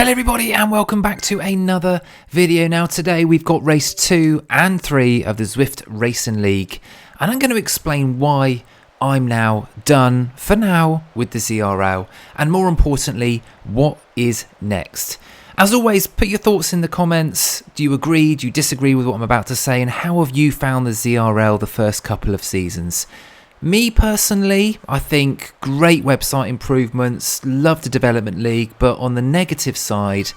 Hello everybody and welcome back to another video. Now today we've got race 2 and 3 of the Zwift Racing League, and I'm going to explain why I'm now done for now with the ZRL, and more importantly what is next. As always, put your thoughts in the comments. Do you agree, do you disagree with what I'm about to say, and how have you found the ZRL the first couple of seasons? Me personally, I think great website improvements, love the development league, but on the negative side,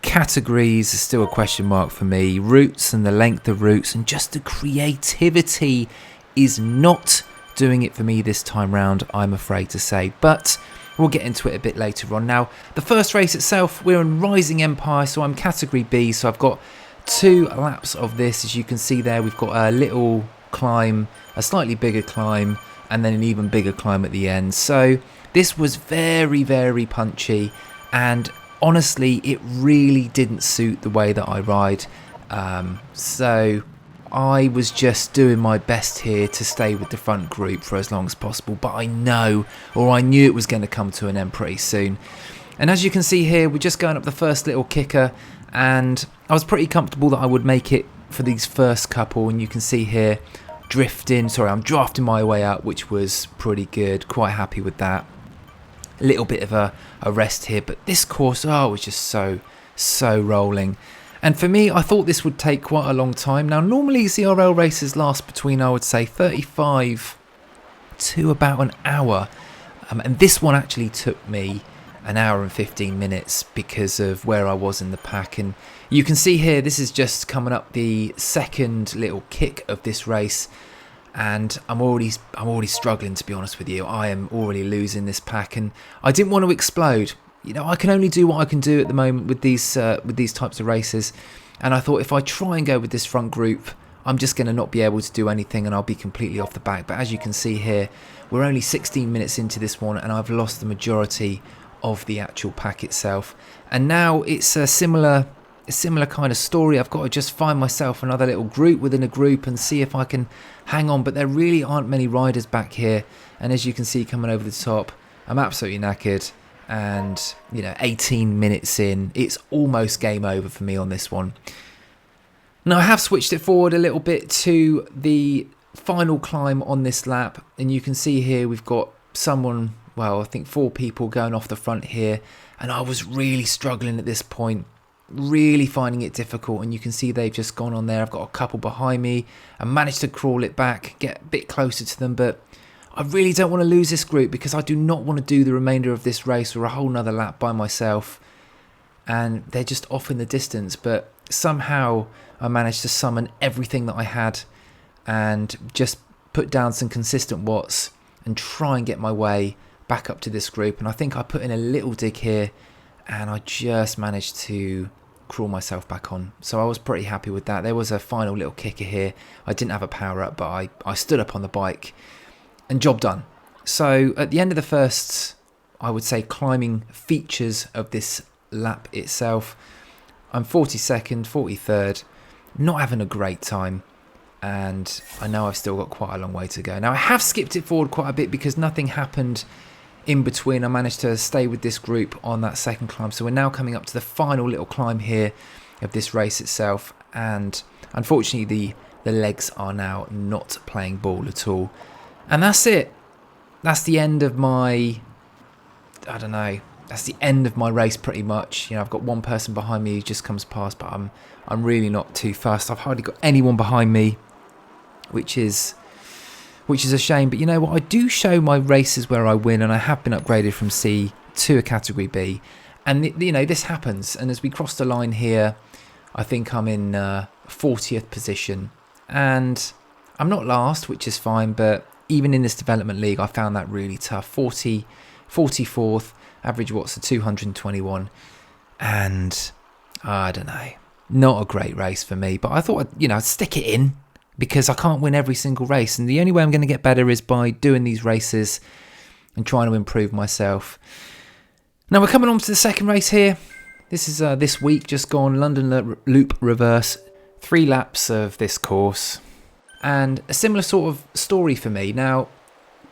categories are still a question mark for me. Routes and the length of routes and just the creativity is not doing it for me this time round, I'm afraid to say, but we'll get into it a bit later on. Now, the first race itself, we're in Rising Empire, so I'm category B, so I've got 2 laps of this. As you can see there, we've got a little climb, a slightly bigger climb, and then an even bigger climb at the end. So this was very, very punchy, and honestly it really didn't suit the way that I ride. So I was just doing my best here to stay with the front group for as long as possible, but I knew it was going to come to an end pretty soon. And as you can see here, we're just going up the first little kicker, and I was pretty comfortable that I would make it for these first couple, and you can see here I'm drafting my way up, which was pretty good. Quite happy with that. A little bit of a rest here, but this course, was just so rolling. And for me, I thought this would take quite a long time. Now, normally ZRL races last between, I would say, 35 to about an hour. And this one actually took me an hour and 15 minutes because of where I was in the pack. And you can see here, this is just coming up the second little kick of this race, and I'm already struggling, to be honest with you. I am already losing this pack, and I didn't want to explode. You know, I can only do what I can do at the moment with these types of races, and I thought if I try and go with this front group, I'm just going to not be able to do anything, and I'll be completely off the back. But as you can see here, we're only 16 minutes into this one, and I've lost the majority of the actual pack itself. And now it's a similar kind of story. I've got to just find myself another little group within a group and see if I can hang on, but there really aren't many riders back here. And as you can see coming over the top, I'm absolutely knackered, and 18 minutes in, it's almost game over for me on this one. Now I have switched it forward a little bit to the final climb on this lap, and you can see here we've got someone, I think 4 people going off the front here, and I was really struggling at this point, really finding it difficult. And you can see they've just gone on there. I've got a couple behind me and managed to crawl it back, get a bit closer to them, but I really don't want to lose this group because I do not want to do the remainder of this race or a whole nother lap by myself. And they're just off in the distance, but somehow I managed to summon everything that I had and just put down some consistent watts and try and get my way back up to this group. And I think I put in a little dig here, and I just managed to crawl myself back on. So I was pretty happy with that. There was a final little kicker here. I didn't have a power up, but I stood up on the bike and job done. So at the end of the first, I would say, climbing features of this lap itself, I'm 42nd, 43rd, not having a great time. And I know I've still got quite a long way to go. Now I have skipped it forward quite a bit because nothing happened in between. I managed to stay with this group on that second climb. So we're now coming up to the final little climb here of this race itself. And unfortunately the legs are now not playing ball at all. And that's it. That's the end of my, that's the end of my race pretty much. I've got one person behind me who just comes past, but I'm really not too fast. I've hardly got anyone behind me, which is a shame. But you know what? I do show my races where I win, and I have been upgraded from C to a category B. And this happens. And as we cross the line here, I think I'm in 40th position, and I'm not last, which is fine. But even in this development league, I found that really tough. 44th, average watts of 221, and I don't know, not a great race for me. But I thought I'd stick it in, because I can't win every single race, and the only way I'm going to get better is by doing these races and trying to improve myself. Now we're coming on to the second race here. This is this week just gone, London Loop Reverse, 3 laps of this course, and a similar sort of story for me. Now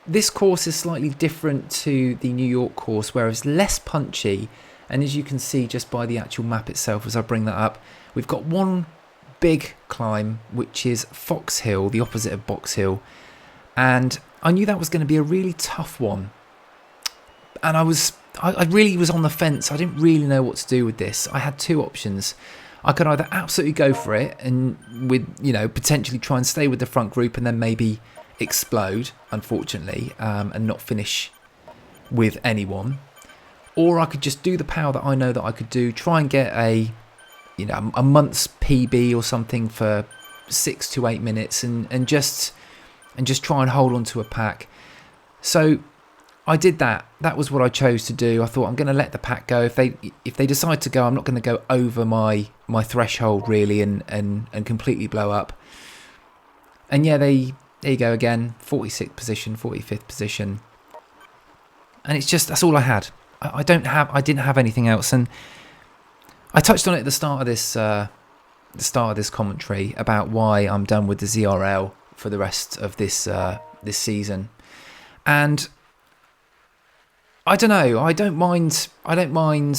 this course is slightly different to the New York course, where it's less punchy And as you can see just by the actual map itself, as I bring that up, we've got one big climb, which is Fox Hill, the opposite of Box Hill. And I knew that was going to be a really tough one. And I really was on the fence. I didn't really know what to do with this. I had two options. I could either absolutely go for it and potentially try and stay with the front group and then maybe explode, unfortunately, and not finish with anyone. Or I could just do the power that I know that I could do, try and get a month's PB or something for 6 to 8 minutes and just try and hold on to a pack. So I did that. That was what I chose to do. I thought I'm going to let the pack go. If they decide to go, I'm not going to go over my threshold really and completely blow up. And yeah, there you go again. 46th position, 45th position. And it's just, that's all I had. I didn't have anything else. And I touched on it at the start of this commentary about why I'm done with the ZRL for the rest of this season. And I don't know. I don't mind. Having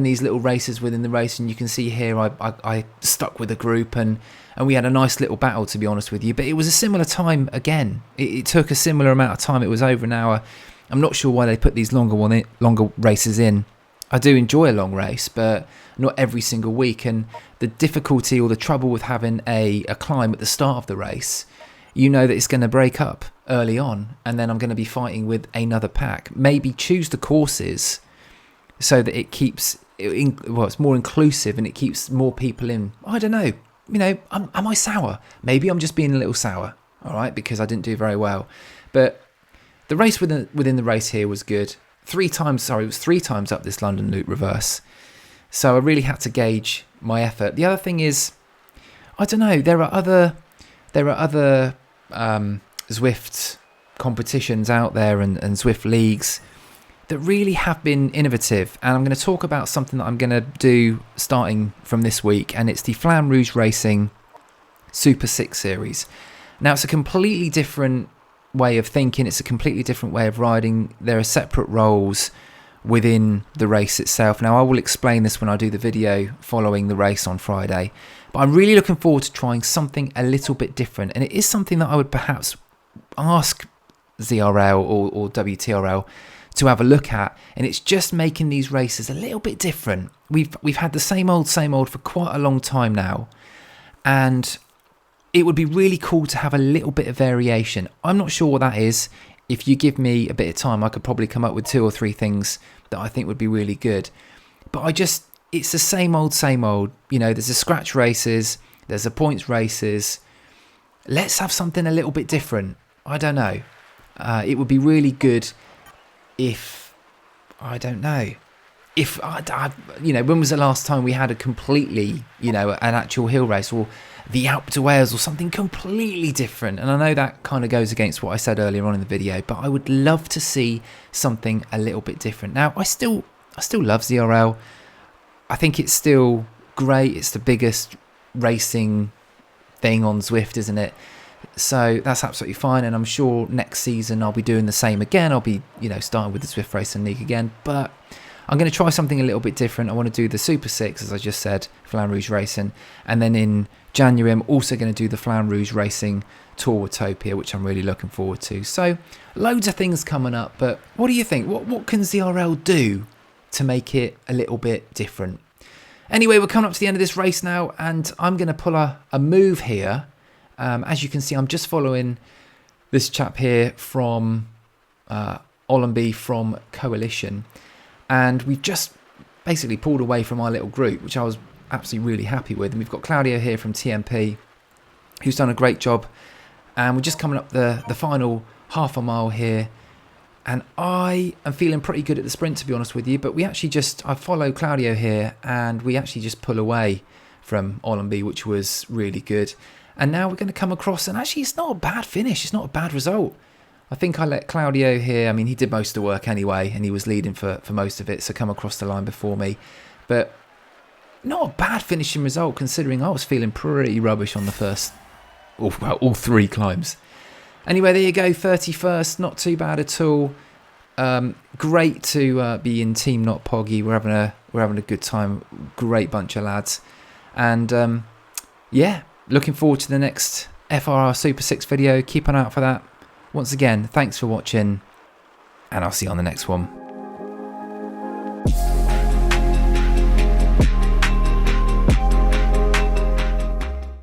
these little races within the race, and you can see here I stuck with a group and we had a nice little battle, to be honest with you. But it was a similar time again. It took a similar amount of time. It was over an hour. I'm not sure why they put these longer races in. I do enjoy a long race, but not every single week. And the difficulty or the trouble with having a climb at the start of the race, you know that it's going to break up early on, and then I'm going to be fighting with another pack. Maybe choose the courses so that it's more inclusive and it keeps more people in. I don't know. Am I sour? Maybe I'm just being a little sour, all right, because I didn't do very well. But the race within the race here was good. It was 3 times up this London Loop reverse. So I really had to gauge my effort. The other thing is, I don't know, there are other Zwift competitions out there and Zwift leagues that really have been innovative. And I'm going to talk about something that I'm going to do starting from this week, and it's the Flamme Rouge Racing Super 6 series. Now, it's a completely different way of thinking. It's a completely different way of riding. There are separate roles within the race itself. Now, I will explain this when I do the video following the race on Friday, but I'm really looking forward to trying something a little bit different. And it is something that I would perhaps ask ZRL or WTRL to have a look at, and it's just making these races a little bit different. We've had the same old for quite a long time now, and it would be really cool to have a little bit of variation. I'm not sure what that is. If you give me a bit of time, I could probably come up with 2 or 3 things that I think would be really good. But it's the same old. There's the scratch races, there's the points races. Let's have something a little bit different. I don't know. It would be really good if, I don't know. When was the last time we had a completely, an actual hill race, or the Alpe d'Huez or something completely different? And I know that kind of goes against what I said earlier on in the video, but I would love to see something a little bit different. Now, I still love ZRL. I think it's still great. It's the biggest racing thing on Zwift, isn't it? So that's absolutely fine, and I'm sure next season I'll be doing the same again. I'll be, starting with the Zwift Racing League again, but I'm going to try something a little bit different. I want to do the Super 6, as I just said, Flamme Rouge Racing, and then in January I'm also going to do the Flamme Rouge Racing Tour Utopia, which I'm really looking forward to. So loads of things coming up, but what do you think? What can ZRL do to make it a little bit different? Anyway, we're coming up to the end of this race now, and I'm going to pull a move here. As you can see, I'm just following this chap here from Ollenby from Coalition, and we've just basically pulled away from our little group, which I was absolutely really happy with. And we've got Claudio here from TMP, who's done a great job, and we're just coming up the final half a mile here, and I am feeling pretty good at the sprint, to be honest with you. But I follow Claudio here, and we actually just pull away from Ollenby, which was really good. And now we're going to come across, and actually it's not a bad finish, it's not a bad result. I think I let Claudio here, he did most of the work anyway, and he was leading for most of it, so come across the line before me. But not a bad finishing result, considering I was feeling pretty rubbish on the first, all 3 climbs. Anyway, there you go, 31st, not too bad at all. Great to be in Team Not Poggy. We're having a good time. Great bunch of lads, and yeah, looking forward to the next FRR Super 6 video. Keep an eye out for that. Once again, thanks for watching, and I'll see you on the next one.